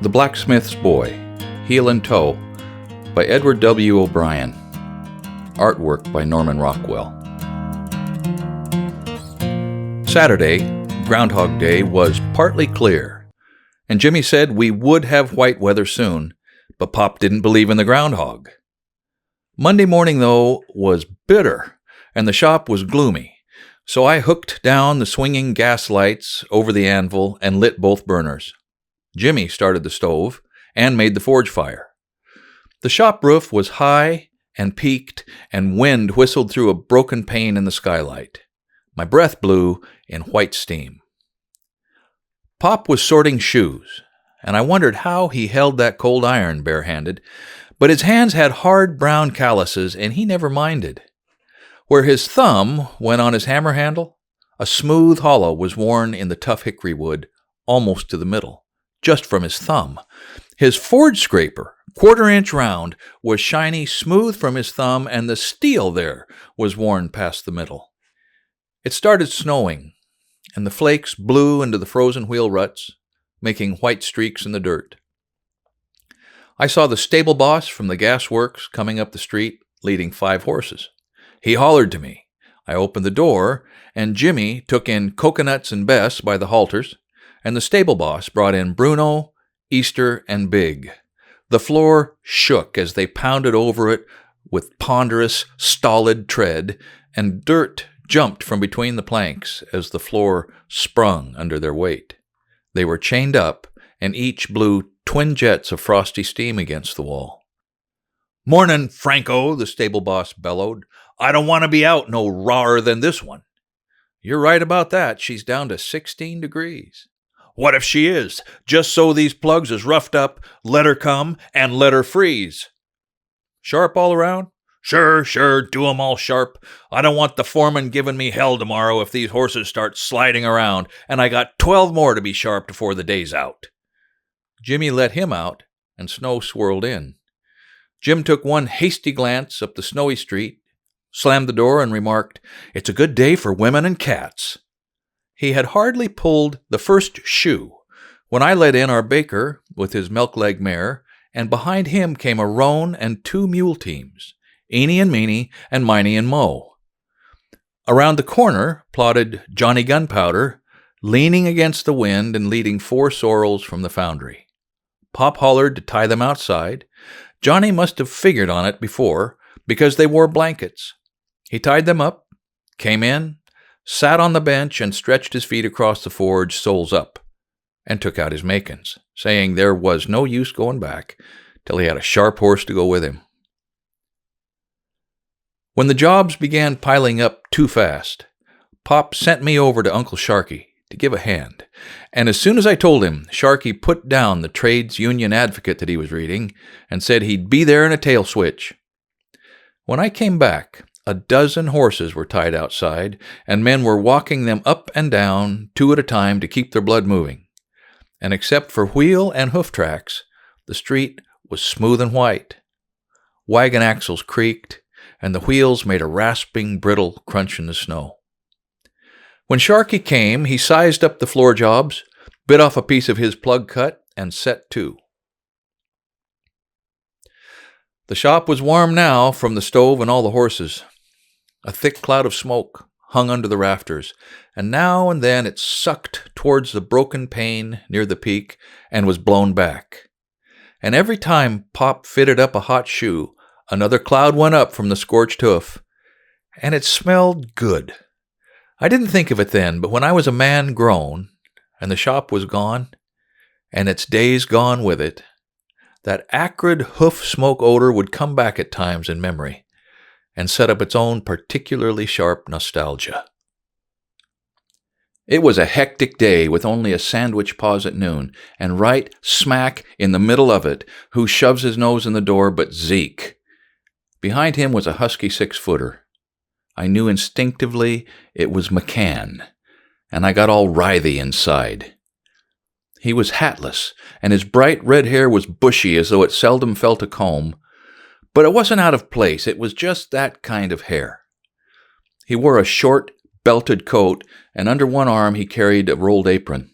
The Blacksmith's Boy, Heel and Toe, by Edward W. O'Brien. Artwork by Norman Rockwell. Saturday, Groundhog Day, was partly clear, and Jimmy said we would have white weather soon, but Pop didn't believe in the groundhog. Monday morning, though, was bitter, and the shop was gloomy, so I hooked down the swinging gas lights over the anvil and lit both burners. Jimmy started the stove and made the forge fire. The shop roof was high and peaked, and wind whistled through a broken pane in the skylight. My breath blew in white steam. Pop was sorting shoes, and I wondered how he held that cold iron barehanded, but his hands had hard brown calluses, and he never minded. Where his thumb went on his hammer handle, a smooth hollow was worn in the tough hickory wood, almost to the middle. Just from his thumb. His forge scraper, 1/4 inch round, was shiny smooth from his thumb, and the steel there was worn past the middle. It started snowing, and the flakes blew into the frozen wheel ruts, making white streaks in the dirt. I saw the stable boss from the gas works coming up the street, leading 5 horses. He hollered to me. I opened the door, and Jimmy took in Coconuts and Bess by the halters, and the stable boss brought in Bruno, Easter, and Big. The floor shook as they pounded over it with ponderous, stolid tread, and dirt jumped from between the planks as the floor sprung under their weight. They were chained up, and each blew twin jets of frosty steam against the wall. "Mornin', Franco," the stable boss bellowed. "I don't want to be out no rawer than this one." "You're right about that. She's down to 16 degrees. "What if she is? Just so these plugs is roughed up, let her come, and let her freeze." "Sharp all around?" Sure, do 'em all sharp. I don't want the foreman giving me hell tomorrow if these horses start sliding around, and I got 12 more to be sharp before the day's out." Jimmy let him out, and snow swirled in. Jim took one hasty glance up the snowy street, slammed the door, and remarked, "It's a good day for women and cats." He had hardly pulled the first shoe when I led in our baker with his milk-leg mare, and behind him came a roan and 2 mule teams, Eeny and Meeny and Miney and Mo. Around the corner plodded Johnny Gunpowder, leaning against the wind and leading 4 sorrels from the foundry. Pop hollered to tie them outside. Johnny must have figured on it before, because they wore blankets. He tied them up, came in, sat on the bench and stretched his feet across the forge, soles up, and took out his makins, saying there was no use going back till he had a sharp horse to go with him. When the jobs began piling up too fast, Pop sent me over to Uncle Sharky to give a hand, and as soon as I told him, Sharky put down the Trades Union Advocate that he was reading and said he'd be there in a tail switch. When I came back, a dozen horses were tied outside, and men were walking them up and down, 2 at a time, to keep their blood moving. And except for wheel and hoof tracks, the street was smooth and white. Wagon axles creaked, and the wheels made a rasping, brittle crunch in the snow. When Sharky came, he sized up the floor jobs, bit off a piece of his plug cut, and set to. The shop was warm now from the stove and all the horses. A thick cloud of smoke hung under the rafters, and now and then it sucked towards the broken pane near the peak and was blown back. And every time Pop fitted up a hot shoe, another cloud went up from the scorched hoof, and it smelled good. I didn't think of it then, but when I was a man grown, and the shop was gone, and its days gone with it, that acrid hoof smoke odor would come back at times in memory, and set up its own particularly sharp nostalgia. It was a hectic day with only a sandwich pause at noon, and right smack in the middle of it, who shoves his nose in the door but Zeke. Behind him was a husky 6-footer. I knew instinctively it was McCann, and I got all writhy inside. He was hatless, and his bright red hair was bushy as though it seldom felt a comb, but it wasn't out of place. It was just that kind of hair. He wore a short, belted coat, and under one arm he carried a rolled apron.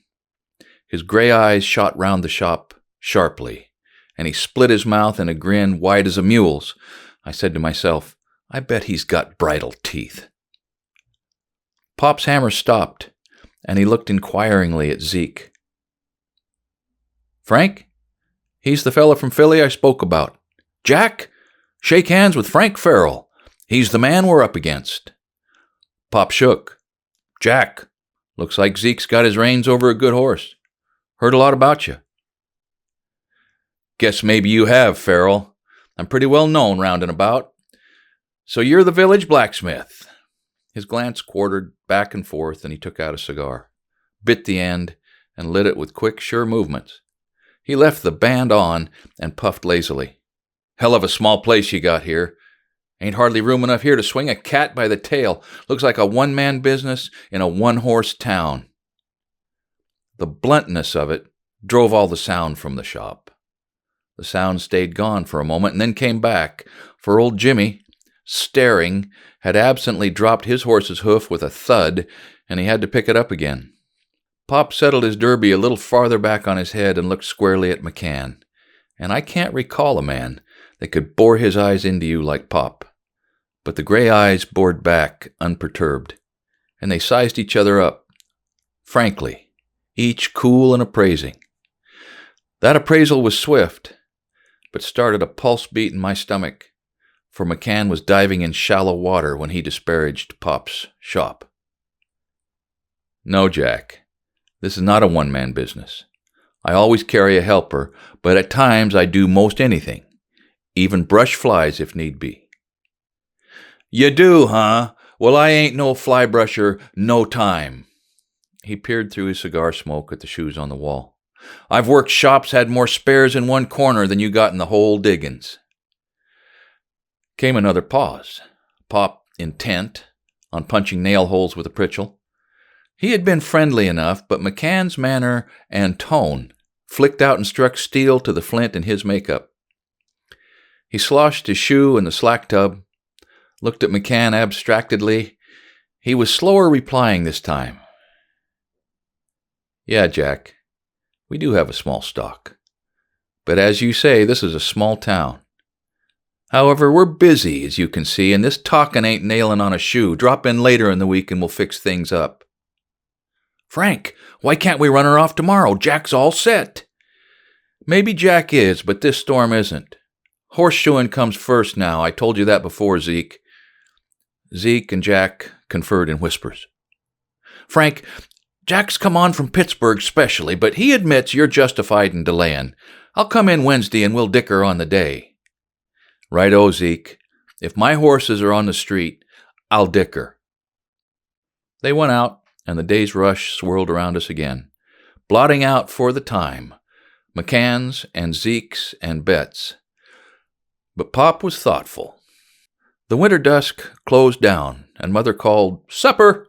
His gray eyes shot round the shop sharply, and he split his mouth in a grin wide as a mule's. I said to myself, I bet he's got bridle teeth. Pop's hammer stopped, and he looked inquiringly at Zeke. Frank? He's the fella from Philly I spoke about. Jack? Shake hands with Frank Farrell. He's the man we're up against. Pop shook. Jack, looks like Zeke's got his reins over a good horse. Heard a lot about you. Guess maybe you have, Farrell. I'm pretty well known round and about. So you're the village blacksmith. His glance quartered back and forth, and he took out a cigar, bit the end, and lit it with quick, sure movements. He left the band on and puffed lazily. Hell of a small place you got here. Ain't hardly room enough here to swing a cat by the tail. Looks like a one-man business in a one-horse town. The bluntness of it drove all the sound from the shop. The sound stayed gone for a moment and then came back, for old Jimmy, staring, had absently dropped his horse's hoof with a thud, and he had to pick it up again. Pop settled his derby a little farther back on his head and looked squarely at McCann. And I can't recall a man that could bore his eyes into you like Pop. But the gray eyes bored back unperturbed, and they sized each other up, frankly, each cool and appraising. That appraisal was swift, but started a pulse beat in my stomach, for McCann was diving in shallow water when he disparaged Pop's shop. No, Jack, this is not a one-man business. I always carry a helper, but at times I do most anything, even brush flies if need be. You do, huh? Well, I ain't no fly brusher, no time. He peered through his cigar smoke at the shoes on the wall. I've worked shops had more spares in one corner than you got in the whole diggins. Came another pause. Pop intent on punching nail holes with a pritchel. He had been friendly enough, but McCann's manner and tone flicked out and struck steel to the flint in his makeup. He sloshed his shoe in the slack tub, looked at McCann abstractedly. He was slower replying this time. Yeah, Jack, we do have a small stock. But as you say, this is a small town. However, we're busy, as you can see, and this talkin' ain't nailing on a shoe. Drop in later in the week and we'll fix things up. Frank, why can't we run her off tomorrow? Jack's all set. Maybe Jack is, but this storm isn't. Horseshoeing comes first now. I told you that before, Zeke. Zeke and Jack conferred in whispers. Frank, Jack's come on from Pittsburgh specially, but he admits you're justified in delaying. I'll come in Wednesday and we'll dicker on the day. Right-o, Zeke. If my horses are on the street, I'll dicker. They went out, and the day's rush swirled around us again, blotting out for the time McCann's and Zeke's and Bet's. But Pop was thoughtful. The winter dusk closed down, and Mother called, Supper!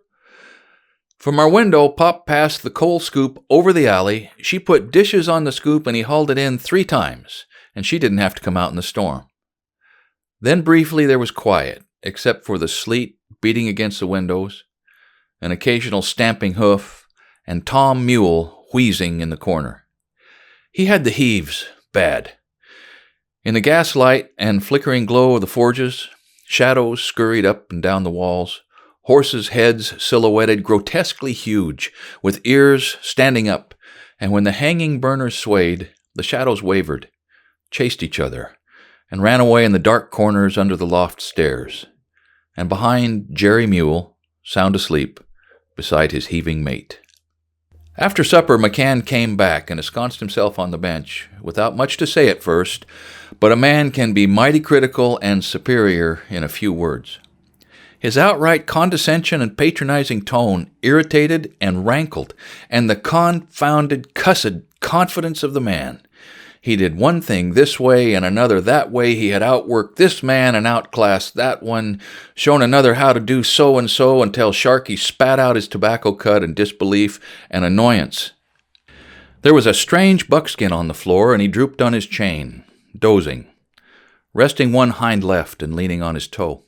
From our window, Pop passed the coal scoop over the alley. She put dishes on the scoop, and he hauled it in 3 times, and she didn't have to come out in the storm. Then briefly there was quiet, except for the sleet beating against the windows, an occasional stamping hoof, and Tom Mule wheezing in the corner. He had the heaves bad. In the gaslight and flickering glow of the forges, shadows scurried up and down the walls, horses' heads silhouetted grotesquely huge, with ears standing up, and when the hanging burners swayed, the shadows wavered, chased each other, and ran away in the dark corners under the loft stairs. And behind Jerry Mule, sound asleep, beside his heaving mate. After supper, McCann came back and ensconced himself on the bench, without much to say at first, but a man can be mighty critical and superior in a few words. His outright condescension and patronizing tone irritated and rankled, and the confounded, cussed confidence of the man. He did one thing this way and another that way. He had outworked this man and outclassed that one, shown another how to do so and so until Sharkey spat out his tobacco cut in disbelief and annoyance. There was a strange buckskin on the floor, and he drooped on his chain, dozing, resting one hind left and leaning on his toe.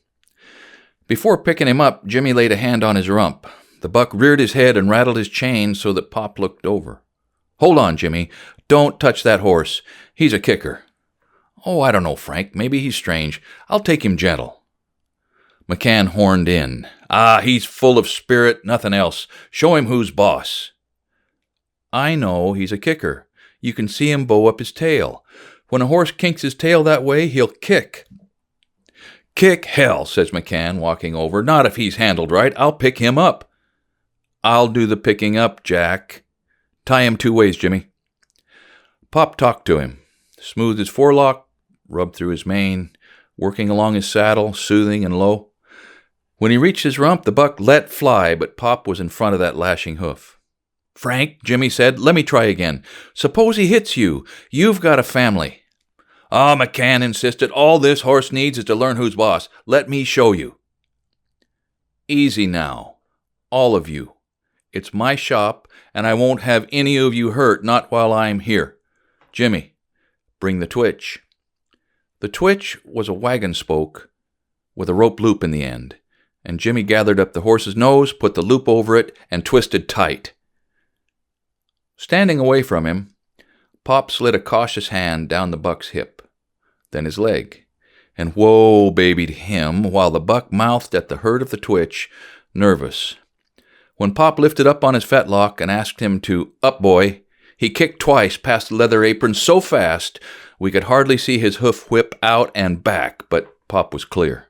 Before picking him up, Jimmy laid a hand on his rump. The buck reared his head and rattled his chain so that Pop looked over. Hold on, Jimmy. Don't touch that horse. He's a kicker." "Oh, I don't know, Frank. Maybe he's strange. I'll take him gentle." McCann horned in. He's full of spirit, nothing else. Show him who's boss." "I know he's a kicker. You can see him bow up his tail. When a horse kinks his tail that way, he'll kick." "Kick hell," says McCann, walking over. "Not if he's handled right. I'll pick him up." "I'll do the picking up, Jack. Tie him 2 ways, Jimmy." Pop talked to him, smoothed his forelock, rubbed through his mane, working along his saddle, soothing and low. When he reached his rump, the buck let fly, but Pop was in front of that lashing hoof. "Frank," Jimmy said, "let me try again. Suppose he hits you. You've got a family." McCann insisted. "All this horse needs is to learn who's boss. Let me show you." "Easy now, all of you. It's my shop, and I won't have any of you hurt, not while I'm here. Jimmy, bring the twitch." The twitch was a wagon spoke with a rope loop in the end, and Jimmy gathered up the horse's nose, put the loop over it, and twisted tight. Standing away from him, Pop slid a cautious hand down the buck's hip, then his leg, and whoa babied him while the buck mouthed at the hurt of the twitch, nervous. When Pop lifted up on his fetlock and asked him to "up, boy," he kicked twice past the leather apron so fast we could hardly see his hoof whip out and back, but Pop was clear.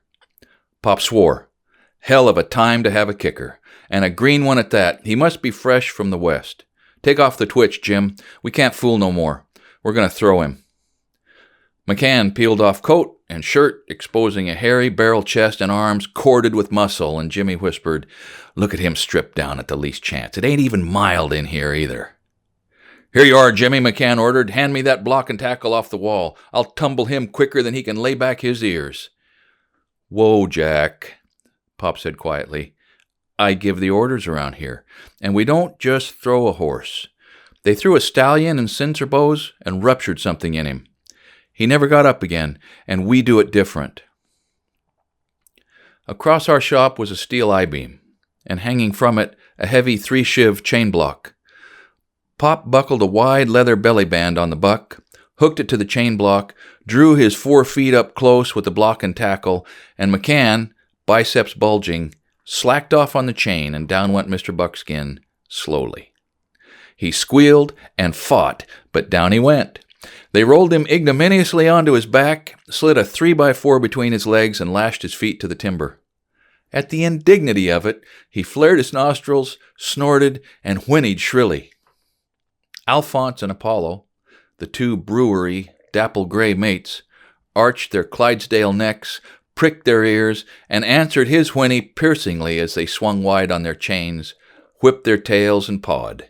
Pop swore. Hell of a time to have a kicker, and a green one at that. He must be fresh from the west. "Take off the twitch, Jim. We can't fool no more. We're going to throw him." McCann peeled off coat and shirt, exposing a hairy barrel chest and arms corded with muscle, and Jimmy whispered, "Look at him stripped down at the least chance. It ain't even mild in here either." "Here you are, Jimmy," McCann ordered. "Hand me that block and tackle off the wall. I'll tumble him quicker than he can lay back his ears." "Whoa, Jack," Pop said quietly. "I give the orders around here, and we don't just throw a horse. They threw a stallion in censer bows and ruptured something in him. He never got up again, and we do it different." Across our shop was a steel I-beam, and hanging from it, a heavy 3-shiv chain block. Pop buckled a wide leather belly band on the buck, hooked it to the chain block, drew his 4 feet up close with the block and tackle, and McCann, biceps bulging, slacked off on the chain, and down went Mr. Buckskin slowly. He squealed and fought, but down he went. They rolled him ignominiously onto his back, slid a 3x4 between his legs, and lashed his feet to the timber. At the indignity of it, he flared his nostrils, snorted, and whinnied shrilly. Alphonse and Apollo, the 2 brewery, dapple-gray mates, arched their Clydesdale necks, pricked their ears, and answered his whinny piercingly as they swung wide on their chains, whipped their tails, and pawed.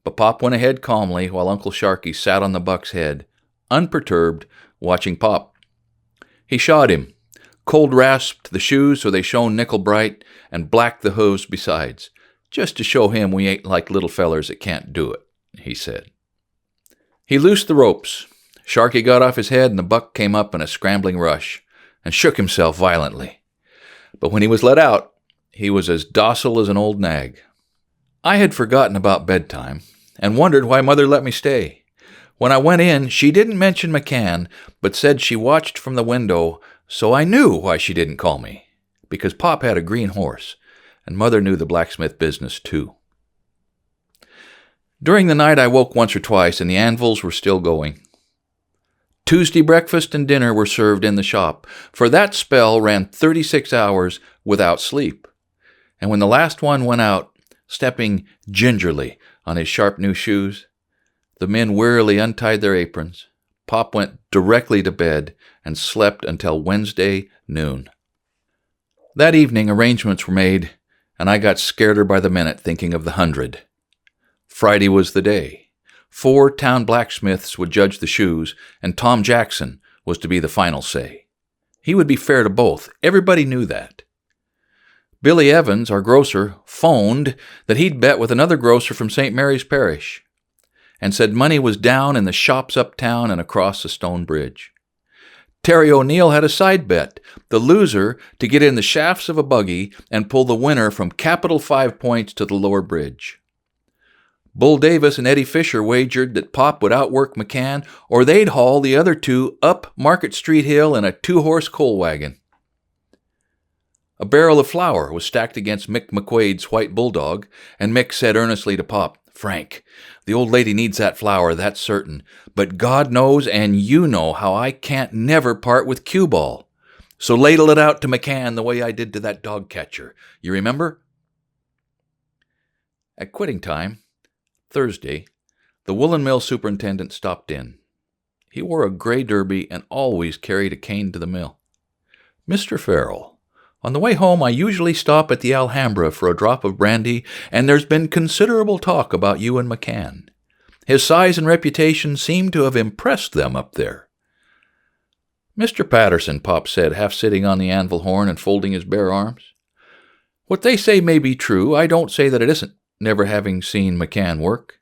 But Pop went ahead calmly while Uncle Sharky sat on the buck's head, unperturbed, watching Pop. He shod him, cold-rasped the shoes so they shone nickel-bright, and blacked the hooves besides, "just to show him we ain't like little fellers that can't do it," he said. He loosed the ropes. Sharky got off his head, and the buck came up in a scrambling rush, and shook himself violently. But when he was let out, he was as docile as an old nag. I had forgotten about bedtime, and wondered why Mother let me stay. When I went in, she didn't mention McCann, but said she watched from the window, so I knew why she didn't call me, because Pop had a green horse, and Mother knew the blacksmith business too. During the night I woke once or twice, and the anvils were still going. Tuesday breakfast and dinner were served in the shop, for that spell ran 36 hours without sleep. And when the last one went out, stepping gingerly on his sharp new shoes, the men wearily untied their aprons. Pop went directly to bed and slept until Wednesday noon. That evening arrangements were made, and I got scareder by the minute thinking of the 100. Friday was the day. 4 town blacksmiths would judge the shoes, and Tom Jackson was to be the final say. He would be fair to both. Everybody knew that. Billy Evans, our grocer, phoned that he'd bet with another grocer from St. Mary's Parish, and said money was down in the shops uptown and across the Stone Bridge. Terry O'Neill had a side bet, the loser to get in the shafts of a buggy and pull the winner from Capital 5 Points to the lower bridge. Bull Davis and Eddie Fisher wagered that Pop would outwork McCann, or they'd haul the other two up Market Street Hill in a 2-horse coal wagon. A barrel of flour was stacked against Mick McQuaid's white bulldog, and Mick said earnestly to Pop, "Frank, the old lady needs that flour, that's certain. But God knows and you know how I can't never part with cue ball. So ladle it out to McCann the way I did to that dog catcher. You remember?" At quitting time, Thursday, the woolen mill superintendent stopped in. He wore a gray derby and always carried a cane to the mill. "Mr. Farrell, on the way home I usually stop at the Alhambra for a drop of brandy, and there's been considerable talk about you and McCann. His size and reputation seem to have impressed them up there." "Mr. Patterson," Pop said, half sitting on the anvil horn and folding his bare arms, "what they say may be true. I don't say that it isn't, never having seen McCann work.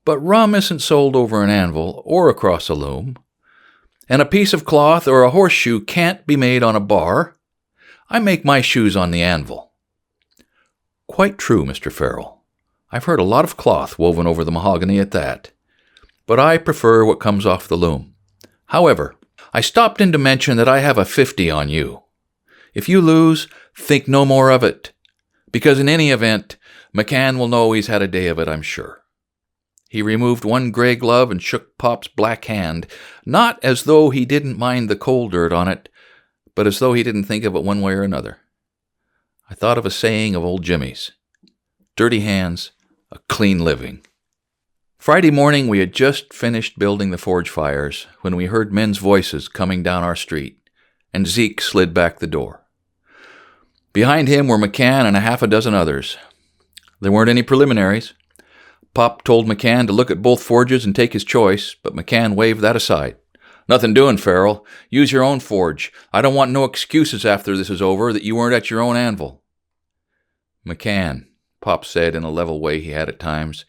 But rum isn't sold over an anvil or across a loom, and a piece of cloth or a horseshoe can't be made on a bar. I make my shoes on the anvil." "Quite true, Mr. Farrell. I've heard a lot of cloth woven over the mahogany at that. But I prefer what comes off the loom. However, I stopped in to mention that I have a 50 on you. If you lose, think no more of it, because in any event, McCann will know he's had a day of it, I'm sure." He removed one gray glove and shook Pop's black hand, not as though he didn't mind the coal dirt on it, but as though he didn't think of it one way or another. I thought of a saying of old Jimmy's: "Dirty hands, a clean living." Friday morning we had just finished building the forge fires when we heard men's voices coming down our street, and Zeke slid back the door. Behind him were McCann and a half a dozen others. There weren't any preliminaries. Pop told McCann to look at both forges and take his choice, but McCann waved that aside. "Nothing doing, Farrell. Use your own forge. I don't want no excuses after this is over that you weren't at your own anvil." "McCann," Pop said in a level way he had at times,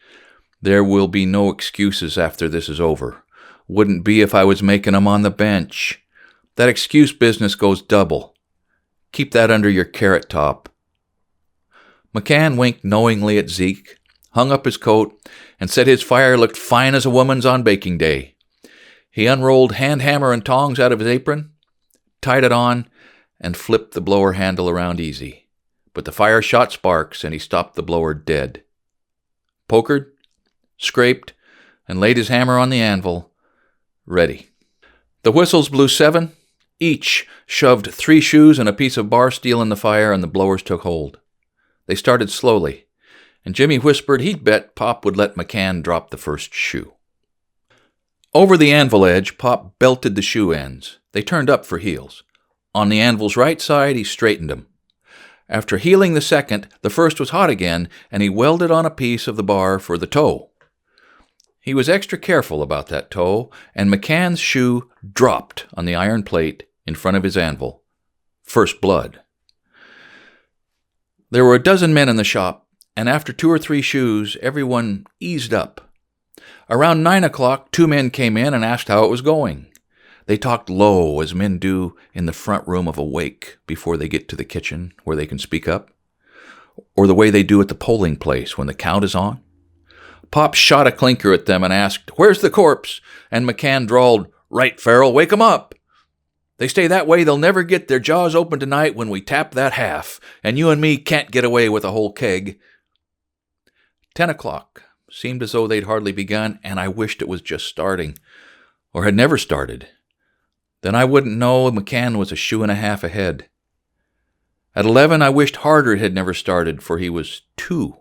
"there will be no excuses after this is over. Wouldn't be if I was making 'em on the bench. That excuse business goes double. Keep that under your carrot top." McCann winked knowingly at Zeke, hung up his coat, and said his fire looked fine as a woman's on baking day. He unrolled hand hammer and tongs out of his apron, tied it on, and flipped the blower handle around easy. But the fire shot sparks, and he stopped the blower dead. Pokered, scraped, and laid his hammer on the anvil, ready. The whistles blew 7. Each shoved 3 shoes and a piece of bar steel in the fire, and the blowers took hold. They started slowly, and Jimmy whispered he'd bet Pop would let McCann drop the first shoe. Over the anvil edge, Pop belted the shoe ends. They turned up for heels. On the anvil's right side, he straightened them. After heeling the second, the first was hot again, and he welded on a piece of the bar for the toe. He was extra careful about that toe, and McCann's shoe dropped on the iron plate in front of his anvil. First blood. There were a dozen men in the shop, and after 2 or 3 shoes, everyone eased up. Around 9 o'clock, 2 men came in and asked how it was going. They talked low, as men do in the front room of a wake before they get to the kitchen where they can speak up, or the way they do at the polling place when the count is on. Pop shot a clinker at them and asked, "Where's the corpse?" And McCann drawled, "Right, Farrell, wake 'em up. They stay that way, they'll never get their jaws open tonight when we tap that half, and you and me can't get away with a whole keg." 10 o'clock. Seemed as though they'd hardly begun, and I wished it was just starting, or had never started. Then I wouldn't know McCann was a shoe and a half ahead. At 11, I wished harder it had never started, for he was 2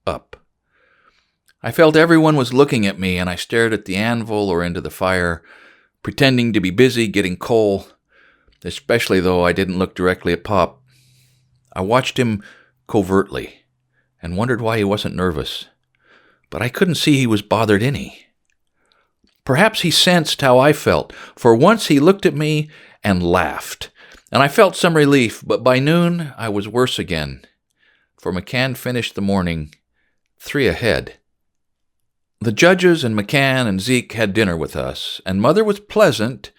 up. I felt everyone was looking at me, and I stared at the anvil or into the fire, pretending to be busy getting coal, especially though I didn't look directly at Pop. I watched him covertly and wondered why he wasn't nervous, but I couldn't see he was bothered any. Perhaps he sensed how I felt, for once he looked at me and laughed, and I felt some relief, but by noon I was worse again, for McCann finished the morning 3 ahead. The judges and McCann and Zeke had dinner with us, and Mother was pleasant,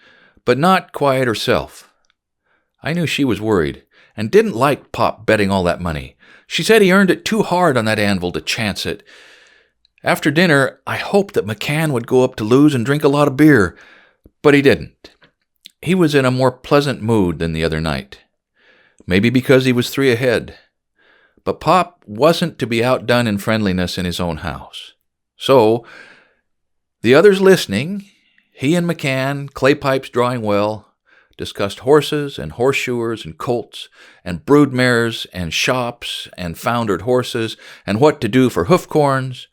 but not quite herself. I knew she was worried, and didn't like Pop betting all that money. She said he earned it too hard on that anvil to chance it, After dinner, I hoped that McCann would go up to Lou's and drink a lot of beer, but he didn't. He was in a more pleasant mood than the other night. Maybe because he was 3 ahead. But Pop wasn't to be outdone in friendliness in his own house. So, the others listening, he and McCann, clay pipes drawing well, discussed horses and horseshoers and colts and broodmares and shops and foundered horses and what to do for hoof corns.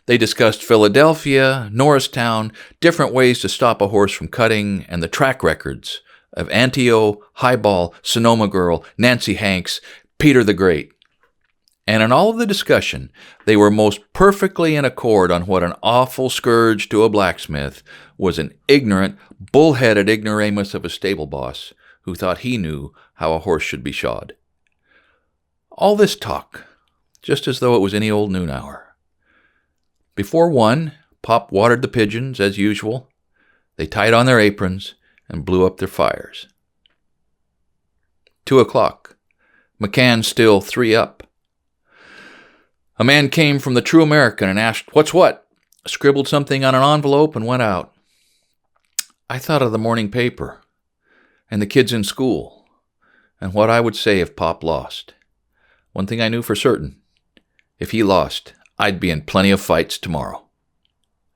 They discussed Philadelphia, Norristown, different ways to stop a horse from cutting, and the track records of Antio, Highball, Sonoma Girl, Nancy Hanks, Peter the Great. And in all of the discussion, they were most perfectly in accord on what an awful scourge to a blacksmith was an ignorant, bull-headed ignoramus of a stable boss who thought he knew how a horse should be shod. All this talk, just as though it was any old noon hour. Before 1, Pop watered the pigeons, as usual. They tied on their aprons and blew up their fires. 2 o'clock. McCann still 3 up. A man came from the True American and asked, "What's what?" Scribbled something on an envelope and went out. I thought of the morning paper, and the kids in school, and what I would say if Pop lost. One thing I knew for certain. If he lost, I'd be in plenty of fights tomorrow.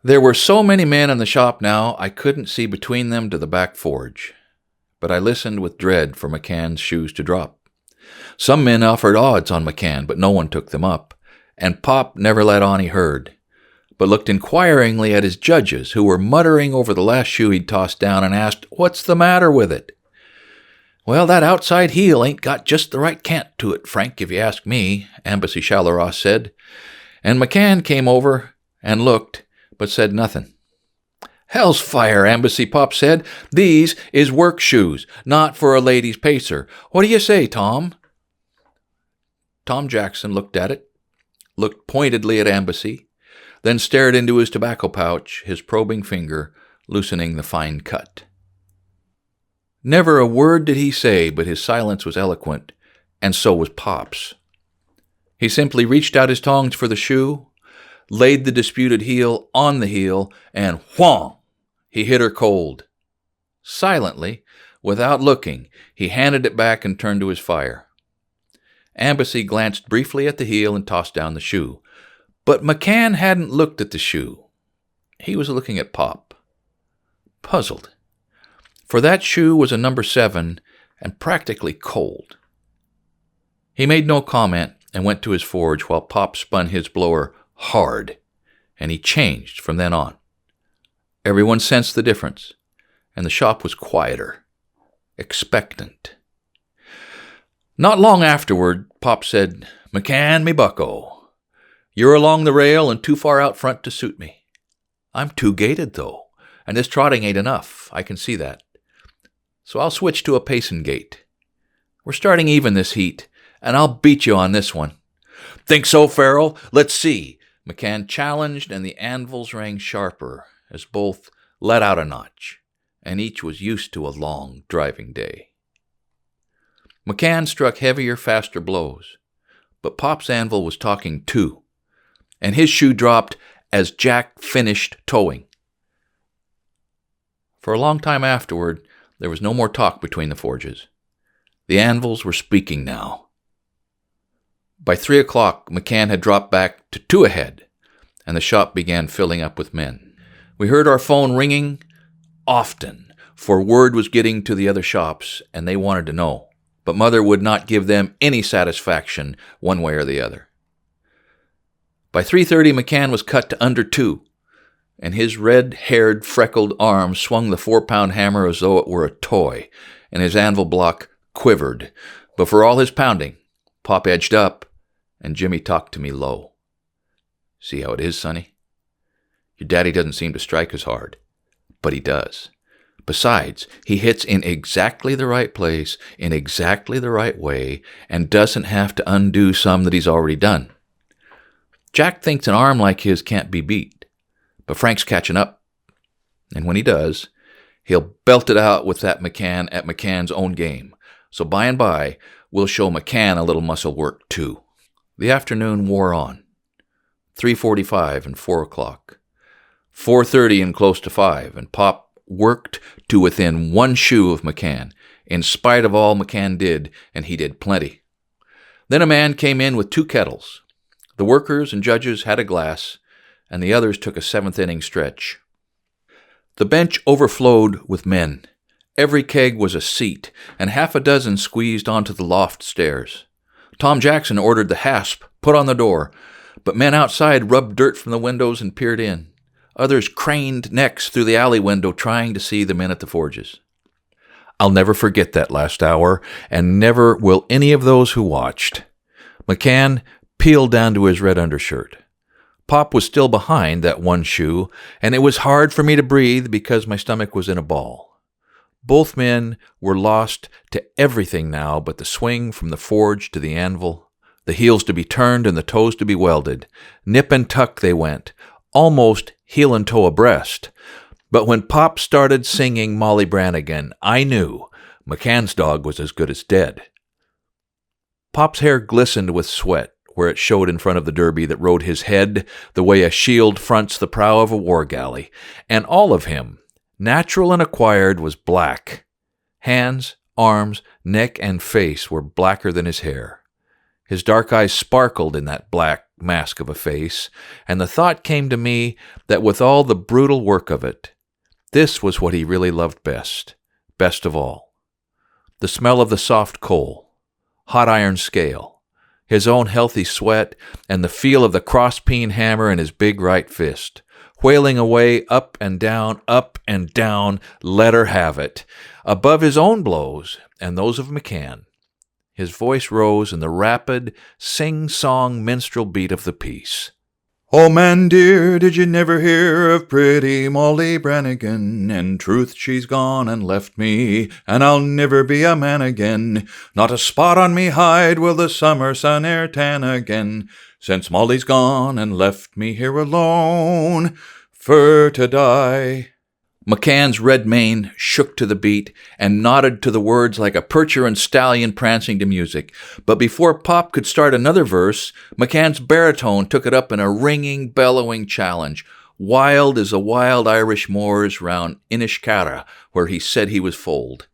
There were so many men in the shop now, I couldn't see between them to the back forge. But I listened with dread for McCann's shoes to drop. Some men offered odds on McCann, but no one took them up. And Pop never let on he heard, but looked inquiringly at his judges, who were muttering over the last shoe he'd tossed down, and asked, "What's the matter with it?" "Well, that outside heel ain't got just the right cant to it, Frank, if you ask me," Embassy Chalaros said. And McCann came over and looked, but said nothing. "Hell's fire," Embassy Pop said. "These is work shoes, not for a lady's pacer. What do you say, Tom?" Tom Jackson looked at it, looked pointedly at Embassy, then stared into his tobacco pouch, his probing finger loosening the fine cut. Never a word did he say, but his silence was eloquent, and so was Pop's. He simply reached out his tongs for the shoe, laid the disputed heel on the heel, and whong! He hit her cold. Silently, without looking, he handed it back and turned to his fire. Embassy glanced briefly at the heel and tossed down the shoe. But McCann hadn't looked at the shoe. He was looking at Pop. Puzzled. For that shoe was a number 7 and practically cold. He made no comment and went to his forge while Pop spun his blower hard, and he changed from then on. Everyone sensed the difference, and the shop was quieter, expectant. Not long afterward, Pop said, "McCann, me bucko, you're along the rail and too far out front to suit me. I'm too gated, though, and this trotting ain't enough, I can see that. So I'll switch to a pacin' gait. We're starting even this heat, and I'll beat you on this one." "Think so, Farrell? Let's see." McCann challenged, and the anvils rang sharper as both let out a notch, and each was used to a long driving day. McCann struck heavier, faster blows, but Pop's anvil was talking too, and his shoe dropped as Jack finished towing. For a long time afterward, there was no more talk between the forges. The anvils were speaking now. By 3 o'clock, McCann had dropped back to 2 ahead, and the shop began filling up with men. We heard our phone ringing often, for word was getting to the other shops, and they wanted to know. But Mother would not give them any satisfaction one way or the other. By 3:30, McCann was cut to under 2, and his red-haired, freckled arm swung the 4-pound hammer as though it were a toy, and his anvil block quivered. But for all his pounding, Pop edged up, and Jimmy talked to me low. "See how it is, Sonny? Your daddy doesn't seem to strike as hard, but he does. Besides, he hits in exactly the right place, in exactly the right way, and doesn't have to undo some that he's already done. Jack thinks an arm like his can't be beat, but Frank's catching up. And when he does, he'll belt it out with that McCann at McCann's own game. So by and by, we'll show McCann a little muscle work too." The afternoon wore on. 3:45 and 4 o'clock, 4:30 and close to 5, and Pop worked to within one shoe of McCann, in spite of all McCann did, and he did plenty. Then a man came in with 2 kettles. The workers and judges had a glass, and the others took a 7th-inning stretch. The bench overflowed with men. Every keg was a seat, and half a dozen squeezed onto the loft stairs. Tom Jackson ordered the hasp put on the door, but men outside rubbed dirt from the windows and peered in. Others craned necks through the alley window trying to see the men at the forges. I'll never forget that last hour, and never will any of those who watched. McCann peeled down to his red undershirt. Pop was still behind that one shoe, and it was hard for me to breathe because my stomach was in a ball. Both men were lost to everything now but the swing from the forge to the anvil, the heels to be turned and the toes to be welded. Nip and tuck they went, almost heel and toe abreast. But when Pop started singing Molly Brannigan, I knew McCann's dog was as good as dead. Pop's hair glistened with sweat where it showed in front of the derby that rode his head the way a shield fronts the prow of a war galley, and all of him, natural and acquired, was black. Hands, arms, neck, and face were blacker than his hair. His dark eyes sparkled in that black mask of a face, and the thought came to me that with all the brutal work of it, this was what he really loved best of all. The smell of the soft coal, hot iron scale, his own healthy sweat, and the feel of the cross-peen hammer in his big right fist, wailing away up and down, let her have it, above his own blows and those of McCann. His voice rose in the rapid, sing-song minstrel beat of the piece. "Oh, man dear, did you never hear of pretty Molly Brannigan? In truth, she's gone and left me, and I'll never be a man again. Not a spot on me hide will the summer sun e'er tan again, since Molly's gone and left me here alone, for to die." McCann's red mane shook to the beat and nodded to the words like a percher and stallion prancing to music. But before Pop could start another verse, McCann's baritone took it up in a ringing, bellowing challenge, wild as the wild Irish moors round Inishcara, where he said he was foaled.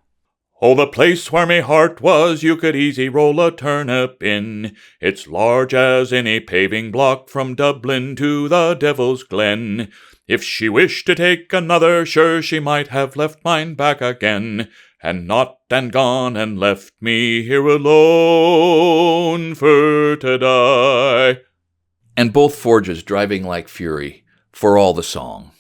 "Oh, the place where me heart was, you could easy roll a turnip in. It's large as any paving block from Dublin to the Devil's Glen. If she wished to take another, sure she might have left mine back again, and not and gone and left me here alone for to die." And both forges driving like fury, for all the song.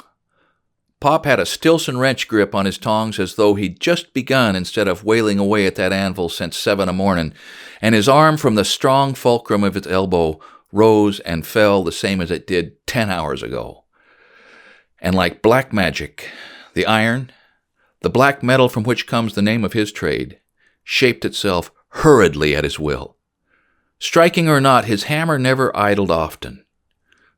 Pop had a Stilson wrench grip on his tongs as though he'd just begun instead of wailing away at that anvil since 7 a.m, and his arm from the strong fulcrum of its elbow rose and fell the same as it did 10 hours ago. And like black magic, the iron, the black metal from which comes the name of his trade, shaped itself hurriedly at his will. Striking or not, his hammer never idled often.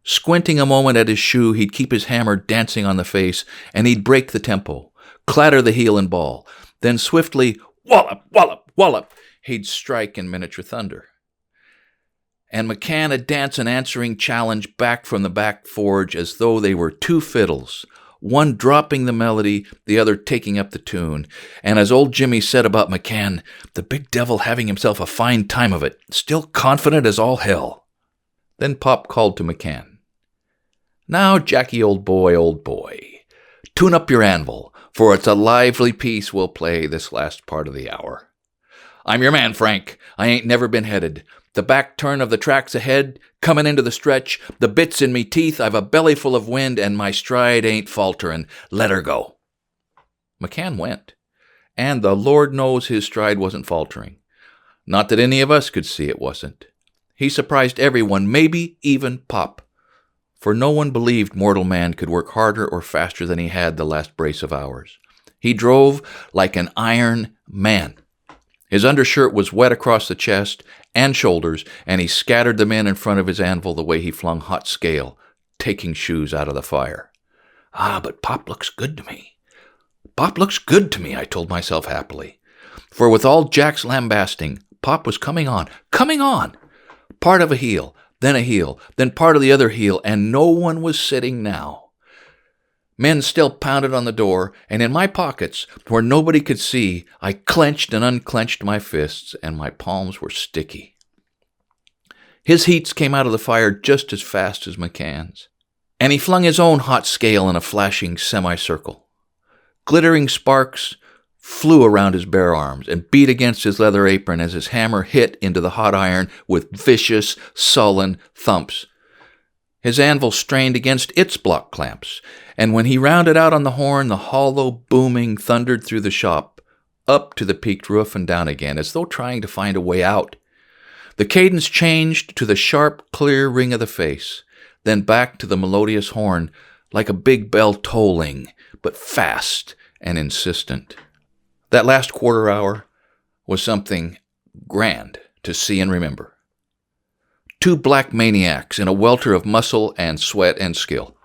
Squinting a moment at his shoe, he'd keep his hammer dancing on the face, and he'd break the tempo, clatter the heel and ball. Then swiftly, wallop, wallop, wallop, he'd strike in miniature thunder. And McCann would dance an answering challenge back from the back forge as though they were 2 fiddles, one dropping the melody, the other taking up the tune. And as old Jimmy said about McCann, the big devil having himself a fine time of it, still confident as all hell. Then Pop called to McCann. "Now, Jackie, old boy, tune up your anvil, for it's a lively piece we'll play this last part of the hour. I'm your man, Frank. I ain't never been headed. The back turn of the track's ahead, comin' into the stretch, the bit's in me teeth, I've a belly full of wind, and my stride ain't falterin'. Let her go." McCann went, and the Lord knows his stride wasn't faltering. Not that any of us could see it wasn't. He surprised everyone, maybe even Pop, for no one believed mortal man could work harder or faster than he had the last brace of hours. He drove like an iron man. His undershirt was wet across the chest and shoulders, and he scattered the men in front of his anvil the way he flung hot scale, taking shoes out of the fire. "Ah, but Pop looks good to me. Pop looks good to me," I told myself happily. For with all Jack's lambasting, Pop was coming on. Part of a heel, then a heel, then part of the other heel, and no one was sitting now. Men still pounded on the door, and in my pockets, where nobody could see, I clenched and unclenched my fists, and my palms were sticky. His heats came out of the fire just as fast as McCann's, and he flung his own hot scale in a flashing semicircle. Glittering sparks flew around his bare arms and beat against his leather apron as his hammer hit into the hot iron with vicious, sullen thumps. His anvil strained against its block clamps, and when he rounded out on the horn, the hollow booming thundered through the shop, up to the peaked roof and down again, as though trying to find a way out. The cadence changed to the sharp, clear ring of the face, then back to the melodious horn, like a big bell tolling, but fast and insistent. That last quarter hour was something grand to see and remember. Two black maniacs in a welter of muscle and sweat and skill.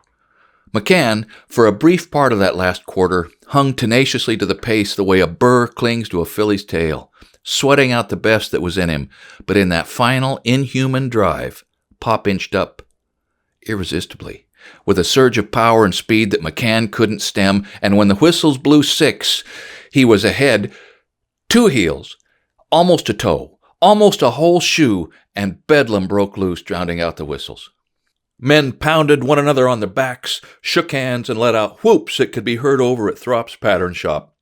McCann, for a brief part of that last quarter, hung tenaciously to the pace the way a burr clings to a filly's tail, sweating out the best that was in him, but in that final, inhuman drive, Pop inched up, irresistibly, with a surge of power and speed that McCann couldn't stem, and when the whistles blew 6, he was ahead 2 heels, almost a toe, almost a whole shoe, and bedlam broke loose, drowning out the whistles. Men pounded one another on their backs, shook hands, and let out whoops that could be heard over at Throp's pattern shop.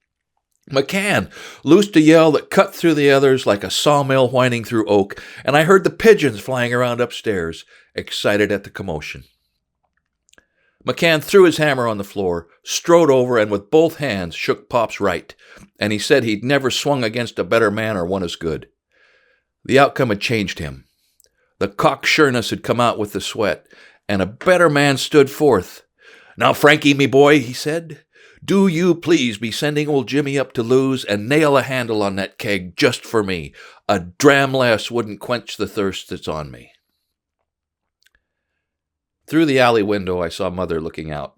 McCann loosed a yell that cut through the others like a sawmill whining through oak, and I heard the pigeons flying around upstairs, excited at the commotion. McCann threw his hammer on the floor, strode over, and with both hands shook Pop's right, and he said he'd never swung against a better man or one as good. The outcome had changed him. The cocksureness had come out with the sweat, and a better man stood forth. "Now, Frankie, me boy," he said, "do you please be sending old Jimmy up to Lou's and nail a handle on that keg just for me. A dram less wouldn't quench the thirst that's on me." Through the alley window, I saw Mother looking out,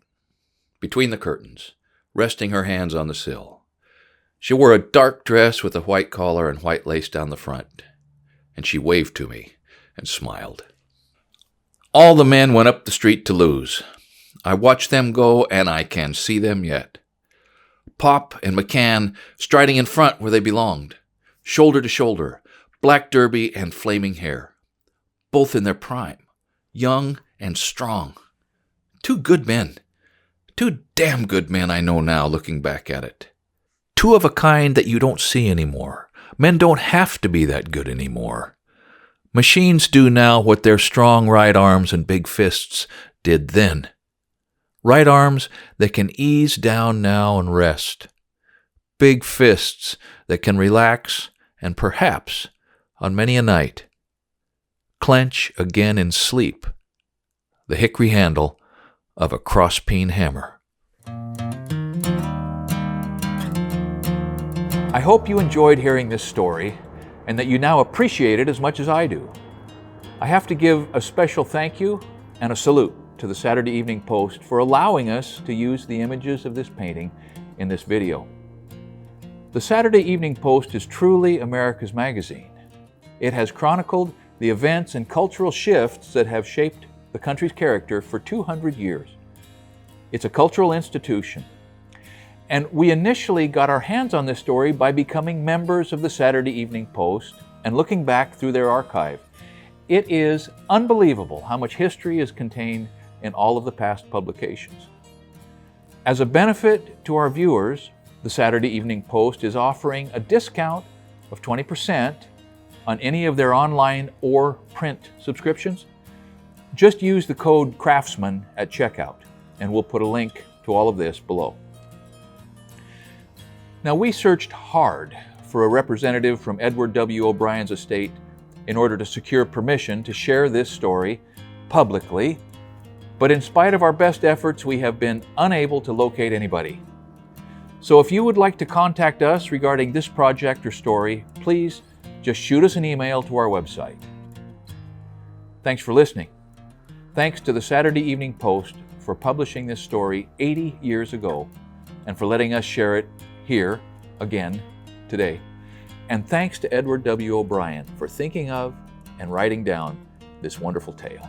between the curtains, resting her hands on the sill. She wore a dark dress with a white collar and white lace down the front, and she waved to me and smiled. All the men went up the street to Lou's. I watched them go, and I can see them yet. Pop and McCann striding in front where they belonged, shoulder to shoulder, black derby and flaming hair, both in their prime, young and strong. 2 good men. 2 damn good men, I know now, looking back at it. 2 of a kind that you don't see anymore. Men don't have to be that good anymore. Machines do now what their strong right arms and big fists did then. Right arms that can ease down now and rest. Big fists that can relax and perhaps, on many a night, clench again in sleep the hickory handle of a cross-peen hammer. I hope you enjoyed hearing this story and that you now appreciate it as much as I do. I have to give a special thank you and a salute to the Saturday Evening Post for allowing us to use the images of this painting in this video. The Saturday Evening Post is truly America's magazine. It has chronicled the events and cultural shifts that have shaped the country's character for 200 years. It's a cultural institution. And we initially got our hands on this story by becoming members of the Saturday Evening Post and looking back through their archive. It is unbelievable how much history is contained in all of the past publications. As a benefit to our viewers, the Saturday Evening Post is offering a discount of 20% on any of their online or print subscriptions. Just use the code CRAFTSMAN at checkout, and we'll put a link to all of this below. Now, we searched hard for a representative from Edward W. O'Brien's estate in order to secure permission to share this story publicly, but in spite of our best efforts, we have been unable to locate anybody. So if you would like to contact us regarding this project or story, please just shoot us an email to our website. Thanks for listening. Thanks to the Saturday Evening Post for publishing this story 80 years ago and for letting us share it here again today. And thanks to Edward W. O'Brien for thinking of and writing down this wonderful tale.